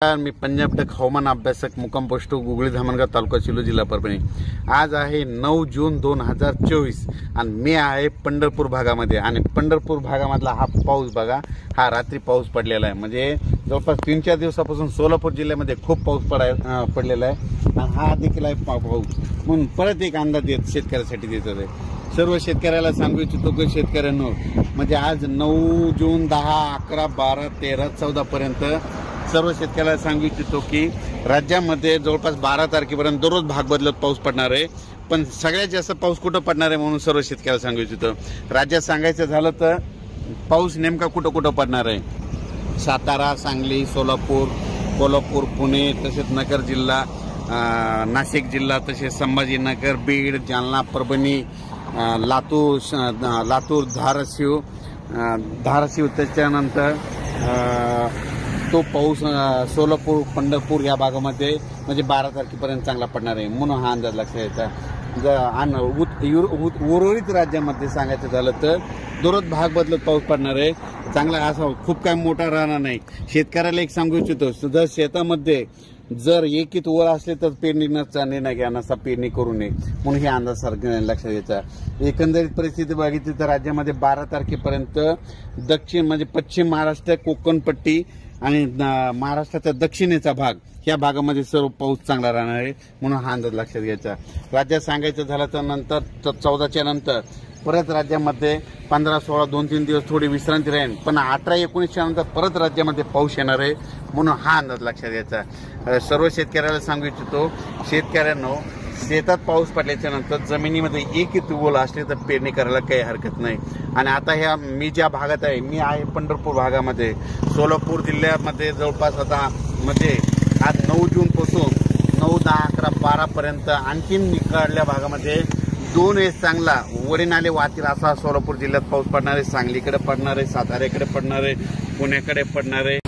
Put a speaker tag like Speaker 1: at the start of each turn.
Speaker 1: मी पंजाब टक हवामान अभ्यासक मुक्काम पोस्ट गुगळी धामणगाव तालुका सिल्लोड जिल्हा परभणी। आज आहे 9 जून 2024 आणि मी आहे पंढरपूर भागामध्ये आणि पंढरपूर भागामधला हा पाऊस बघा, हा रात्री पाऊस पडलेला आहे। म्हणजे जवळपास 3-4 दिवसापासून सोलापूर जिल्ह्यामध्ये खूप पाऊस पडलेला आहे आणि हा देखील आहे पाऊस। म्हणून परत एक अंदाज शेतकऱ्यासाठी देत आहे। सर्व शेतकऱ्याला सांगू इच्छितो की शेतकऱ्यांनो, म्हणजे आज 9 जून 10, 11, 12, 13, 14 पर्यंत सर्व शेतकऱ्याला सांगू इच्छितो की राज्यामध्ये जवळपास 12 तारखेपर्यंत दररोज भाग बदलत पाऊस पडणार आहे। पण सगळ्यात जास्त पाऊस कुठं पडणार आहे म्हणून सर्व शेतकऱ्याला सांगू इच्छितो। राज्यात सांगायचं झालं तर पाऊस नेमका कुठं कुठं पडणार आहे, सातारा, सांगली, सोलापूर, कोल्हापूर, पुणे, तसेच नगर जिल्हा, नाशिक जिल्हा, तसेच संभाजीनगर, बीड, जालना, परभणी, लातूर, धाराशिव, त्याच्यानंतर तो पाऊस सोलापूर, पंढरपूर या भागामध्ये म्हणजे 12 तारखेपर्यंत चांगला पडणार आहे म्हणून हा अंदाज लक्षात घ्यायचा। उर्वरित राज्यामध्ये सांगायचं झालं तर दररोज भाग बदलत पाऊस पडणार आहे। चांगला असा खूप काय मोठा राहणार नाही। शेतकऱ्याला एक सांगू इच्छितो, जर शेतामध्ये जर एकीत वर असले तर पेरणीचा निर्णय घ्या, नसा पेरणी करू नये म्हणून हे अंदाज लक्षात घ्यायचा। एकंदरीत परिस्थिती बघितली तर राज्यामध्ये 12 तारखेपर्यंत दक्षिण म्हणजे पश्चिम महाराष्ट्र, कोकण पट्टी आणि महाराष्ट्राचा दक्षिणेचा भाग या भागामध्ये सर्व पाऊस चांगला राहणार आहे म्हणून हा अंदाज लक्षात घ्यायचा। राज्यात सांगायचं झालं तर नंतर 14च्या नंतर परत राज्यामध्ये 15, 16, 2-3 दिवस थोडी विश्रांती राहील, पण 18, 19च्या नंतर परत राज्यामध्ये पाऊस येणार आहे म्हणून हा अंदाज लक्षात घ्यायचा। सर्व शेतकऱ्याला सांगू इच्छितो, शेतकऱ्यांनो, शेतात पाऊस पडल्याच्या नंतर जमिनीमध्ये एक ओल असले तर पेरणी करायला काही हरकत नाही। आणि आता ह्या मी ज्या भागात आहे, मी आहे पंढरपूर भागामध्ये, सोलापूर जिल्ह्यामध्ये जवळपास आता म्हणजे आज 9 जून पासून 9, 10, 11, 12 पर्यंत आणखीन निकडल्या भागामध्ये 2 वेळेस चांगला वरी नाले वाहतील असा सोलापूर जिल्ह्यात पाऊस पडणार आहे। सांगलीकडे पडणार आहे, साताऱ्याकडे पडणार आहे, पुण्याकडे पडणार आहे।